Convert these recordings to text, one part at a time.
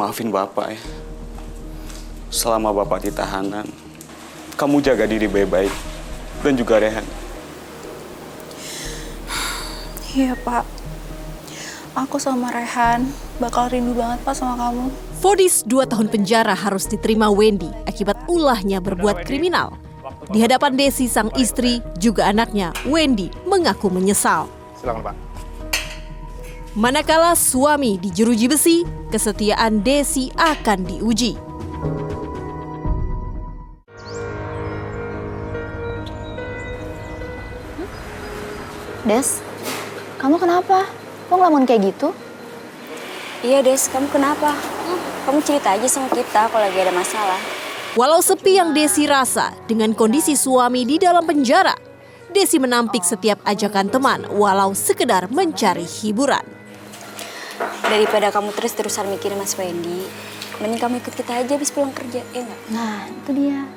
maafin Bapak ya. Selama Bapak di tahanan, kamu jaga diri baik-baik. Dan juga Rehan. Iya, Pak. Aku sama Rehan bakal rindu banget, Pak, sama kamu. Vonis 2 tahun penjara harus diterima Wendy akibat ulahnya berbuat kriminal. Di hadapan Desi sang istri, juga anaknya, Wendy mengaku menyesal. Silakan, Pak. Manakala suami dijeruji besi, kesetiaan Desi akan diuji. Des, kamu kenapa? Kok ngelamun kayak gitu? Iya Des, kamu kenapa? Kamu cerita aja sama kita kalau lagi ada masalah. Walau sepi yang Desi rasa dengan kondisi suami di dalam penjara, Desi menampik setiap ajakan teman walau sekedar mencari hiburan. Daripada kamu terus-terusan mikirin Mas Wendy, mending kamu ikut kita aja habis pulang kerja, ya nggak? Nah, itu dia.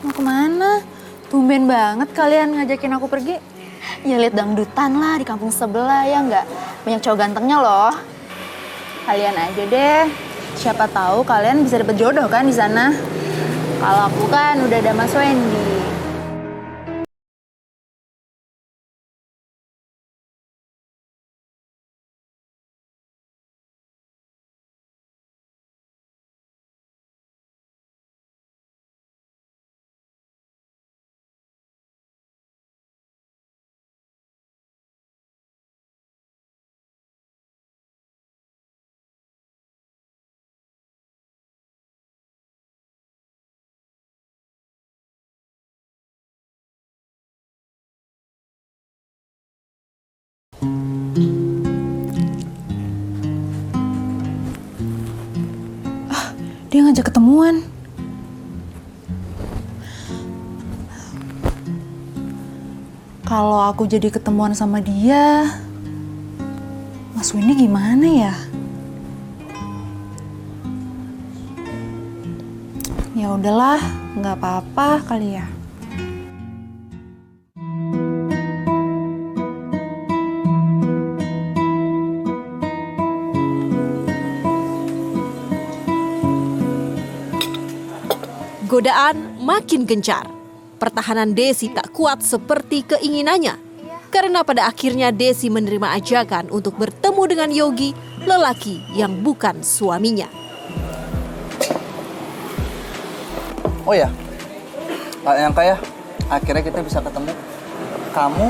Mau kemana? Tumben banget kalian ngajakin aku pergi. Ya lihat dangdutan lah di kampung sebelah, ya nggak? Banyak cowok gantengnya loh. Kalian aja deh. Siapa tahu kalian bisa dapet jodoh kan di sana. Kalau aku kan udah ada Mas Wendy. Dia ngajak ketemuan. Kalau aku jadi ketemuan sama dia, Mas Wendy gimana ya? Ya udahlah, nggak apa-apa kali ya. Godaan makin gencar. Pertahanan Desi tak kuat seperti keinginannya. Karena pada akhirnya Desi menerima ajakan untuk bertemu dengan Yogi, lelaki yang bukan suaminya. Oh ya, Pak yang kaya, akhirnya kita bisa ketemu. Kamu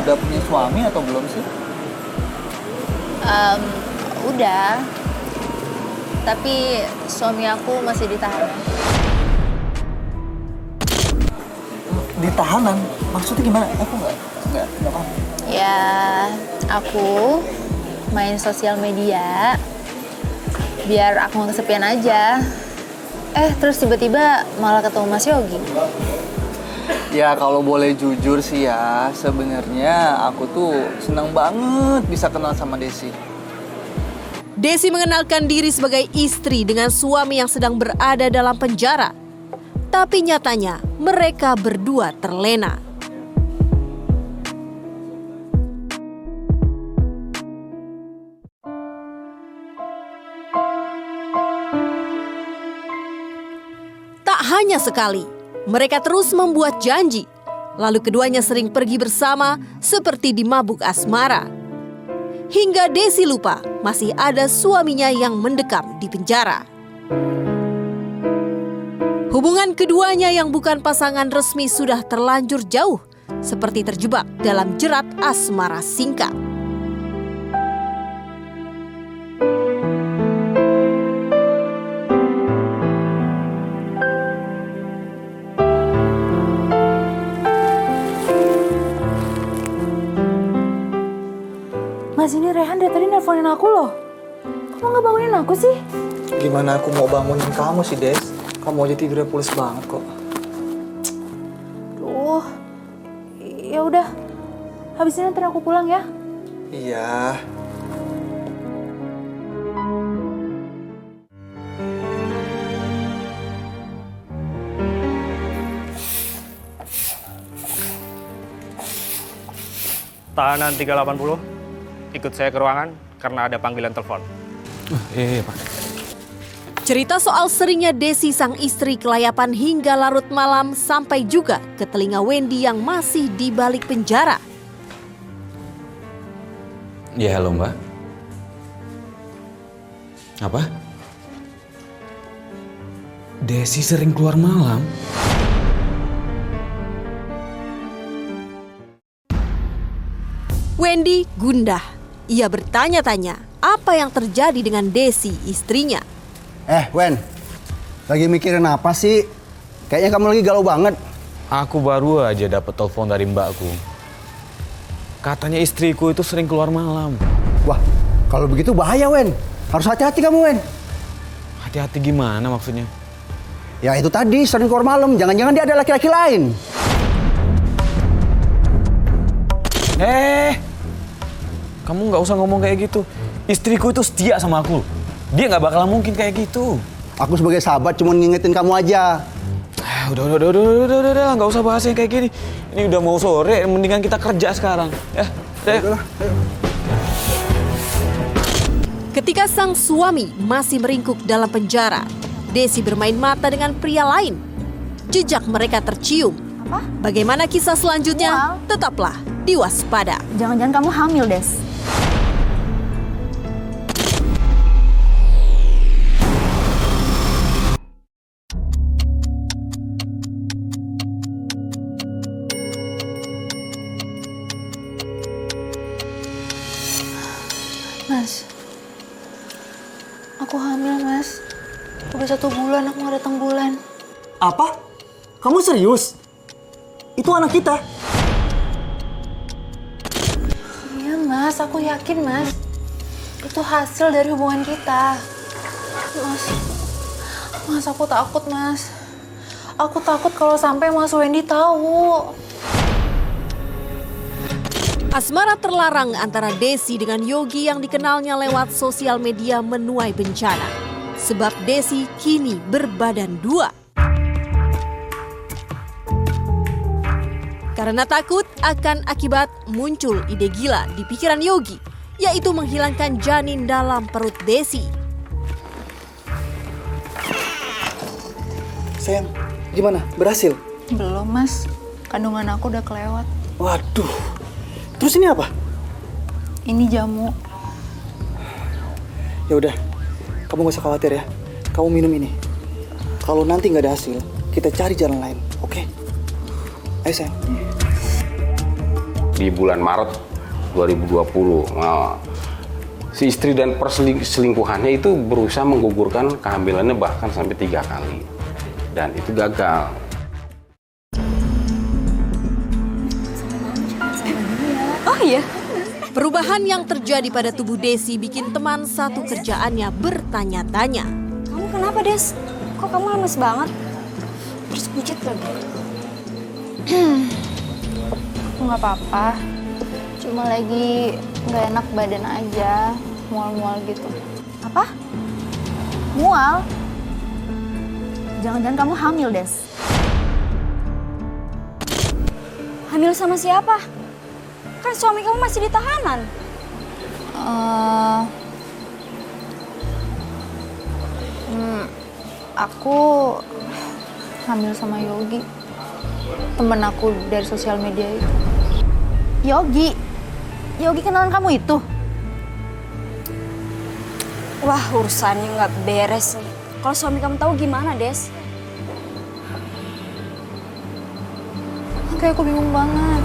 udah punya suami atau belum sih? Udah. Tapi suami aku masih ditahan. Di tahanan? Maksudnya gimana? Aku nggak paham. Ya, aku main sosial media biar aku nggak kesepian aja. Terus tiba-tiba malah ketemu Mas Yogi. Ya kalau boleh jujur sih ya, sebenarnya aku tuh senang banget bisa kenal sama Desi. Desi mengenalkan diri sebagai istri dengan suami yang sedang berada dalam penjara. Tapi nyatanya mereka berdua terlena. Tak hanya sekali, mereka terus membuat janji. Lalu keduanya sering pergi bersama seperti di Mabuk Asmara. Hingga Desi lupa masih ada suaminya yang mendekam di penjara. Hubungan keduanya yang bukan pasangan resmi sudah terlanjur jauh, seperti terjebak dalam jerat asmara singkat. Mas, ini Rehan dari tadi nelfonin aku loh. Kamu nggak bangunin aku sih? Gimana aku mau bangunin kamu sih, Des? Kamu aja tidurnya pules banget kok. Duh, ya udah. Habis ini nanti aku pulang ya. Iya. Tahanan 380, ikut saya ke ruangan karena ada panggilan telepon. Iya Pak. Cerita soal seringnya Desi sang istri kelayapan hingga larut malam sampai juga ke telinga Wendy yang masih di balik penjara. Ya, halo Mbak. Apa? Desi sering keluar malam? Wendy gundah. Ia bertanya-tanya apa yang terjadi dengan Desi istrinya. Wen, lagi mikirin apa sih? Kayaknya kamu lagi galau banget. Aku baru aja dapat telepon dari mbakku. Katanya istriku itu sering keluar malam. Wah, kalau begitu bahaya, Wen. Harus hati-hati kamu, Wen. Hati-hati gimana maksudnya? Ya itu tadi, sering keluar malam. Jangan-jangan dia ada laki-laki lain. Kamu nggak usah ngomong kayak gitu. Istriku itu setia sama aku. Dia nggak bakalan mungkin kayak gitu. Aku sebagai sahabat cuma ngingetin kamu aja. Udah, nggak usah bahas yang kayak gini. Ini udah mau sore, mendingan kita kerja sekarang. Ya, udah. Ketika sang suami masih meringkuk dalam penjara, Desi bermain mata dengan pria lain. Jejak mereka tercium. Bagaimana kisah selanjutnya? Tetaplah di Waspada. Jangan-jangan kamu hamil, Des. Mas, aku hamil, Mas. Udah 1 bulan aku nggak datang bulan. Apa? Kamu serius? Itu anak kita? Iya, Mas. Aku yakin, Mas. Itu hasil dari hubungan kita. Mas, aku takut, Mas. Aku takut kalau sampai Mas Wendy tahu. Asmara terlarang antara Desi dengan Yogi yang dikenalnya lewat sosial media menuai bencana. Sebab Desi kini berbadan 2. Karena takut akan akibat muncul ide gila di pikiran Yogi, yaitu menghilangkan janin dalam perut Desi. Sayang, gimana? Berhasil? Belum, Mas. Kandungan aku udah kelewat. Waduh. Terus ini apa? Ini jamu. Ya udah, kamu gak usah khawatir ya. Kamu minum ini. Kalau nanti nggak ada hasil, kita cari jalan lain, oke? Ayo sayang. Di bulan Maret 2020, si istri dan perselingkuhannya itu berusaha menggugurkan kehamilannya bahkan sampai 3 kali. Dan itu gagal. Oh iya? Perubahan yang terjadi pada tubuh Desi bikin teman satu kerjaannya bertanya-tanya. Kamu kenapa, Des? Kok kamu lemes banget? Terus pucet lagi. Aku nggak apa-apa. Cuma lagi nggak enak badan aja. Mual-mual gitu. Apa? Mual? Jangan-jangan kamu hamil, Des. Hamil sama siapa? Kan suami kamu masih di tahanan. Aku hamil sama Yogi. Temen aku dari sosial media itu. Yogi? Yogi kenalan kamu itu? Wah, urusannya nggak beres nih. Kalau suami kamu tahu gimana, Des? Kayak aku bingung banget.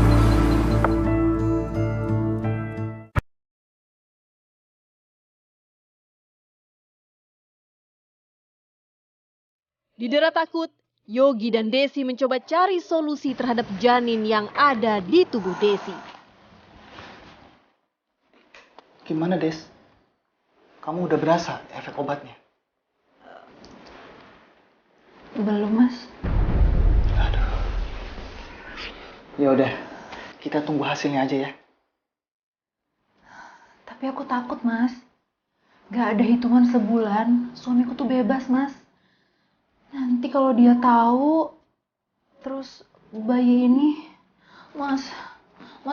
Didera takut, Yogi dan Desi mencoba cari solusi terhadap janin yang ada di tubuh Desi. Gimana, Des? Kamu udah berasa efek obatnya? Belum, Mas. Aduh. Ya udah, kita tunggu hasilnya aja ya. Tapi aku takut, Mas. Gak ada hitungan sebulan, suamiku tuh bebas, Mas. Nanti kalau dia tahu, terus bayi ini, Mas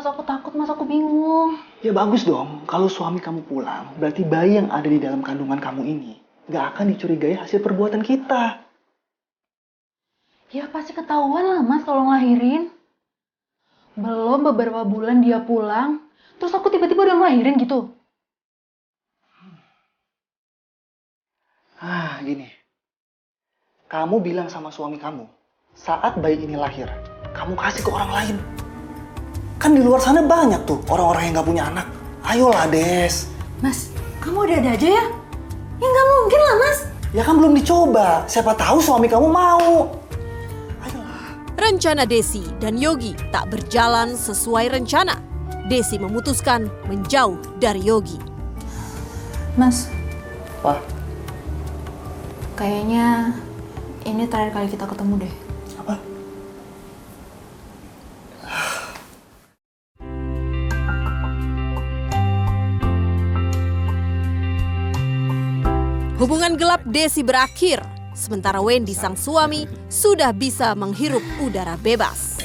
aku takut, Mas, aku bingung. Ya bagus dong, kalau suami kamu pulang, berarti bayi yang ada di dalam kandungan kamu ini nggak akan dicurigai hasil perbuatan kita. Ya pasti ketahuan lah Mas kalau ngelahirin. Belum beberapa bulan dia pulang, terus aku tiba-tiba udah ngelahirin gitu. Gini. Kamu bilang sama suami kamu, saat bayi ini lahir, kamu kasih ke orang lain. Kan di luar sana banyak tuh orang-orang yang nggak punya anak. Ayolah, Des. Mas, kamu ada-ada aja ya? Ya nggak mungkin lah Mas. Ya kan belum dicoba. Siapa tahu suami kamu mau. Rencana Desi dan Yogi tak berjalan sesuai rencana. Desi memutuskan menjauh dari Yogi. Mas, Wah, kayaknya ini terakhir kali kita ketemu deh. apa? Hubungan gelap Desi berakhir, sementara Wendy sang suami sudah bisa menghirup udara bebas.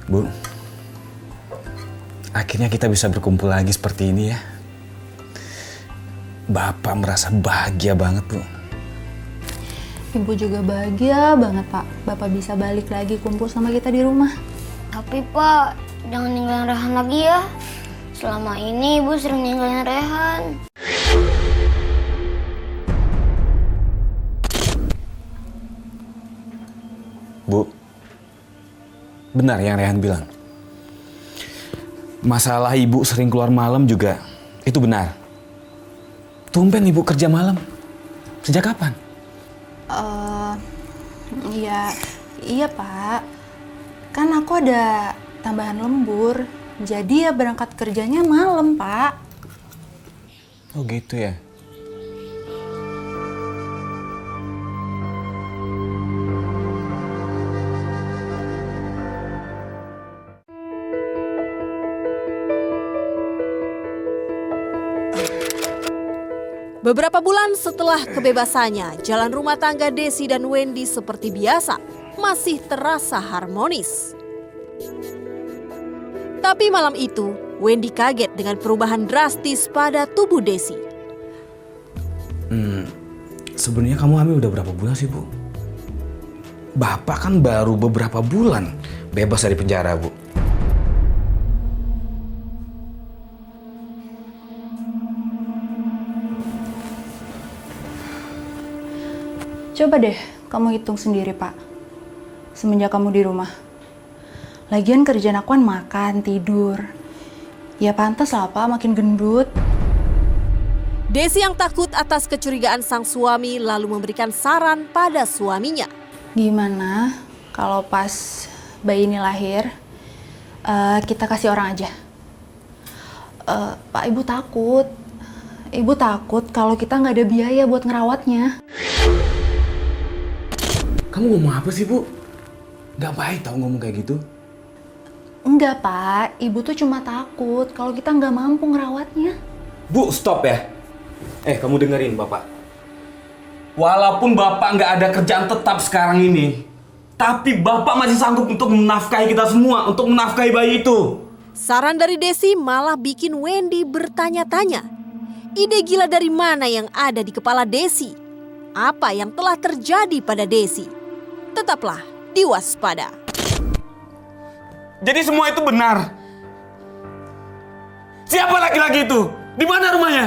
Bu, akhirnya kita bisa berkumpul lagi seperti ini ya. Bapak merasa bahagia banget, Bu. Ibu juga bahagia banget Pak. Bapak bisa balik lagi kumpul sama kita di rumah. Tapi Pak, jangan ninggalin Rehan lagi ya. Selama ini Ibu sering ninggalin Rehan. Bu, benar yang Rehan bilang. Masalah ibu sering keluar malam juga, itu benar. Tumben ibu kerja malam. Sejak kapan? Iya Pak. Kan aku ada tambahan lembur. Jadi ya berangkat kerjanya malam Pak. Oh gitu ya. Beberapa bulan setelah kebebasannya, jalan rumah tangga Desi dan Wendy seperti biasa, masih terasa harmonis. Tapi malam itu, Wendy kaget dengan perubahan drastis pada tubuh Desi. Sebenarnya kamu hamil udah berapa bulan sih, Bu? Bapak kan baru beberapa bulan bebas dari penjara, Bu. Coba deh kamu hitung sendiri Pak. Semenjak kamu di rumah. Lagian kerjaan aku kan makan, tidur. Ya pantas lah Pak makin gendut. Desi yang takut atas kecurigaan sang suami lalu memberikan saran pada suaminya. Gimana kalau pas bayi ini lahir, kita kasih orang aja. Pak, Ibu takut. Ibu takut kalau kita nggak ada biaya buat ngerawatnya. Kamu ngomong apa sih, Bu? Gak baik tau ngomong kayak gitu. Enggak Pak, Ibu tuh cuma takut kalau kita nggak mampu ngerawatnya. Bu, stop ya. Kamu dengerin Bapak. Walaupun Bapak nggak ada kerjaan tetap sekarang ini, tapi Bapak masih sanggup untuk menafkahi kita semua, untuk menafkahi bayi itu. Saran dari Desi malah bikin Wendy bertanya-tanya. Ide gila dari mana yang ada di kepala Desi? Apa yang telah terjadi pada Desi? Tetaplah di Waspada. Jadi semua itu benar. Siapa laki-laki itu? Di mana rumahnya?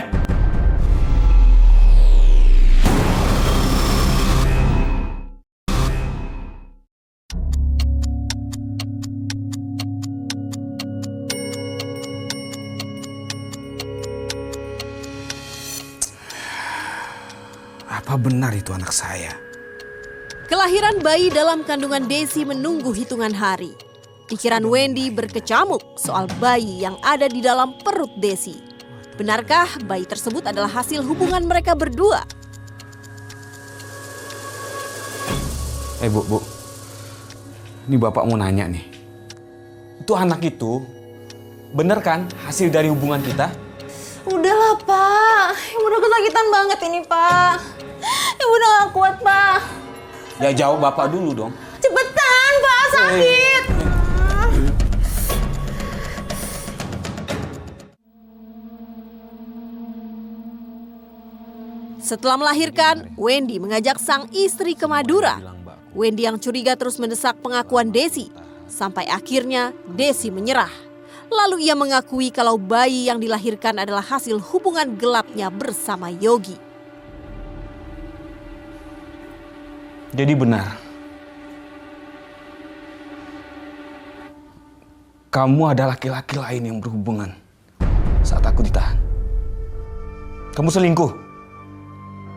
Apa benar itu anak saya? Kelahiran bayi dalam kandungan Desi menunggu hitungan hari. Pikiran Wendy berkecamuk soal bayi yang ada di dalam perut Desi. Benarkah bayi tersebut adalah hasil hubungan mereka berdua? Bu. Ini Bapak mau nanya nih. Itu anak itu, bener kan hasil dari hubungan kita? Udahlah Pak, Ibu udah kesakitan banget ini Pak. Ibu udah gak kuat Pak. Ya jawab Bapak dulu dong. Cepetan Pak, sakit. Setelah melahirkan, Wendy mengajak sang istri ke Madura. Wendy yang curiga terus mendesak pengakuan Desi. Sampai akhirnya Desi menyerah. Lalu ia mengakui kalau bayi yang dilahirkan adalah hasil hubungan gelapnya bersama Yogi. Jadi benar. Kamu ada laki-laki lain yang berhubungan saat aku ditahan. Kamu selingkuh.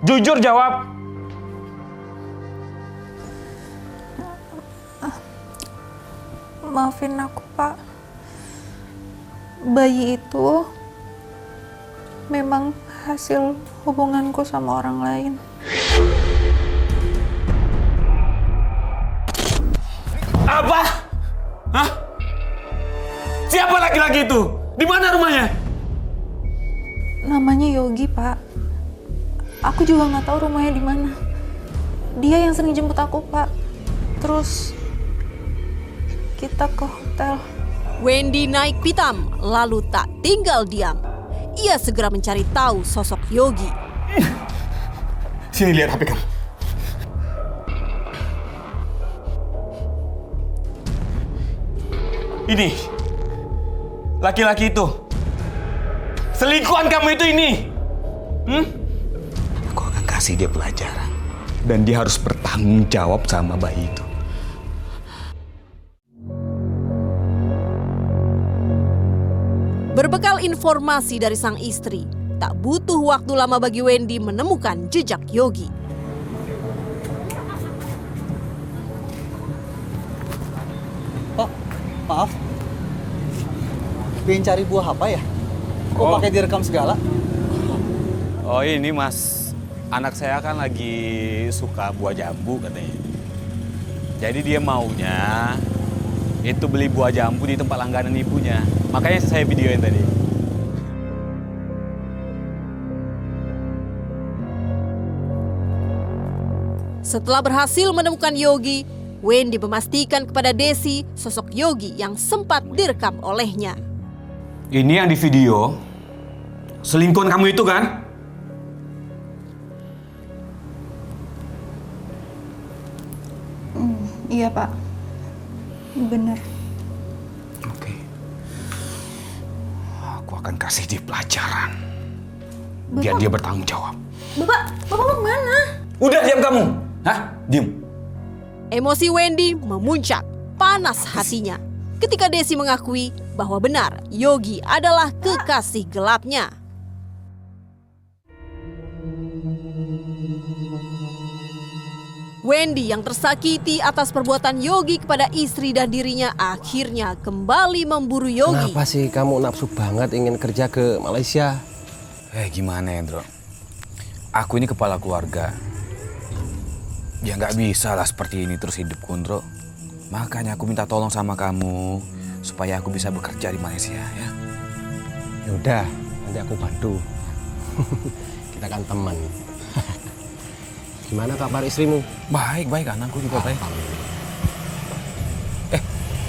Jujur jawab. Maafin aku, Pak. Bayi itu memang hasil hubunganku sama orang lain. Apa? Hah? Siapa laki-laki itu? Di mana rumahnya? Namanya Yogi, Pak. Aku juga nggak tahu rumahnya di mana. Dia yang sering jemput aku, Pak. Terus kita ke hotel. Wendy naik pitam, lalu tak tinggal diam. Ia segera mencari tahu sosok Yogi. Sini lihat HP kamu. Ini laki-laki itu, selingkuhan kamu itu ini. Aku akan kasih dia pelajaran dan dia harus bertanggung jawab sama bayi itu. Berbekal informasi dari sang istri, tak butuh waktu lama bagi Wendy menemukan jejak Yogi. Pak, maaf. Pengen cari buah apa ya? Kok pakai direkam segala? Oh ini mas, anak saya kan lagi suka buah jambu katanya. Jadi dia maunya itu beli buah jambu di tempat langganan ibunya. Makanya saya videoin tadi. Setelah berhasil menemukan Yogi, Wendy memastikan kepada Desi sosok Yogi yang sempat direkam olehnya. Ini yang di video, selingkuhan kamu itu kan? Iya, Pak. Bener. Oke. Aku akan kasih dia pelajaran. Biar dia bertanggung jawab. Bapak mau kemana? Udah diam kamu. Hah? Diam. Emosi Wendy memuncak, panas hatinya ketika Desi mengakui bahwa benar Yogi adalah kekasih gelapnya. Wendy yang tersakiti atas perbuatan Yogi kepada istri dan dirinya akhirnya kembali memburu Yogi. Kenapa sih kamu nafsu banget ingin kerja ke Malaysia? Gimana Hendro? Aku ini kepala keluarga. Ya nggak bisa lah seperti ini terus hidup Kundro. Makanya aku minta tolong sama kamu supaya aku bisa bekerja di Malaysia ya. Ya udah, nanti aku bantu. Kita kan teman. Gimana kabar istrimu? Baik, anakku juga baik.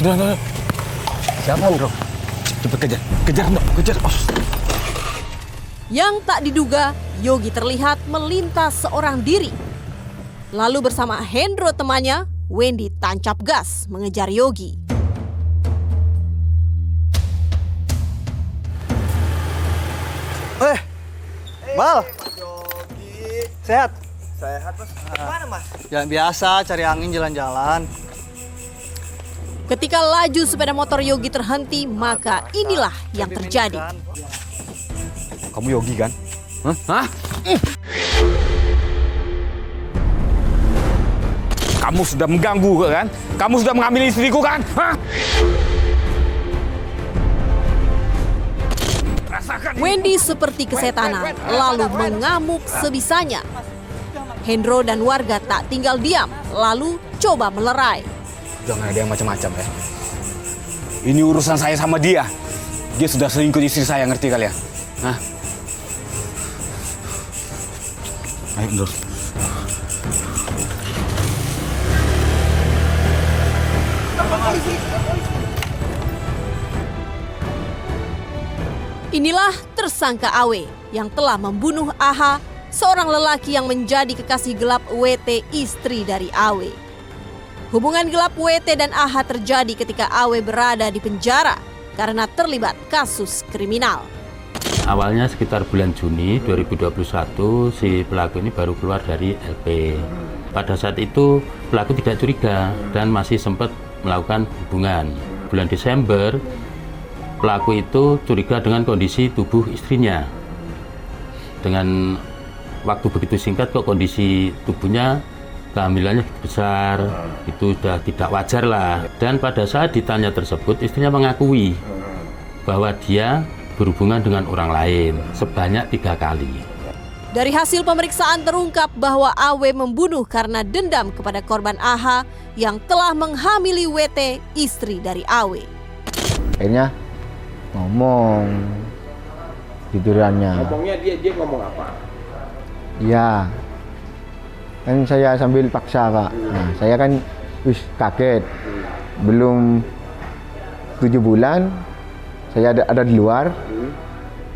Udah. Siapa, Bro? Cepet kejar. Oh. Yang tak diduga, Yogi terlihat melintas seorang diri. Lalu bersama Hendro temannya, Wendy tancap gas mengejar Yogi. Bal. Sehat? Sehat, Mas. Mana, Mas? Jalan biasa, cari angin jalan-jalan. Ketika laju sepeda motor Yogi terhenti, maka inilah yang terjadi. Kamu Yogi kan? Hah? Kamu sudah mengganggu kan? Kamu sudah mengambil istriku kan? Hah? Wendy seperti kesetanan, lalu mengamuk sebisanya. Hendro dan warga tak tinggal diam, lalu coba melerai. Jangan ada yang macam-macam ya. Ini urusan saya sama dia. Dia sudah selingkuh istri saya, ngerti kalian? Hah? Ayo, Hendro. Inilah tersangka AW yang telah membunuh AH, seorang lelaki yang menjadi kekasih gelap WT, istri dari AW. Hubungan gelap WT dan AH terjadi ketika AW berada di penjara karena terlibat kasus kriminal. Awalnya sekitar bulan Juni 2021 si pelaku ini baru keluar dari LP. Pada saat itu pelaku tidak curiga dan masih sempat melakukan hubungan. Bulan Desember pelaku itu curiga dengan kondisi tubuh istrinya. Dengan waktu begitu singkat kok kondisi tubuhnya, kehamilannya besar, itu sudah tidak wajar lah. Dan pada saat ditanya tersebut istrinya mengakui bahwa dia berhubungan dengan orang lain sebanyak 3 kali. Dari hasil pemeriksaan terungkap bahwa AW membunuh karena dendam kepada korban AH yang telah menghamili WT, istri dari AW. Akhirnya ngomong tidurannya. Ngomongnya dia ngomong apa? Iya. Kan saya sambil paksa, Pak. Nah, saya kan kaget. Belum 7 bulan saya ada di luar.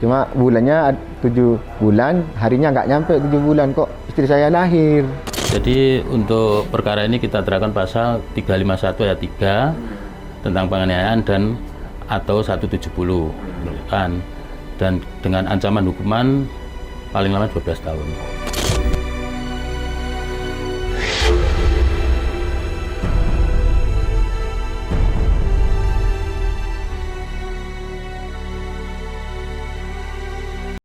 Cuma bulannya 7 bulan, harinya nggak nyampe 7 bulan kok istri saya lahir. Jadi untuk perkara ini kita terapkan pasal 351 ayat 3 tentang penganiayaan dan atau 170 kan, dan dengan ancaman hukuman paling lama 12 tahun.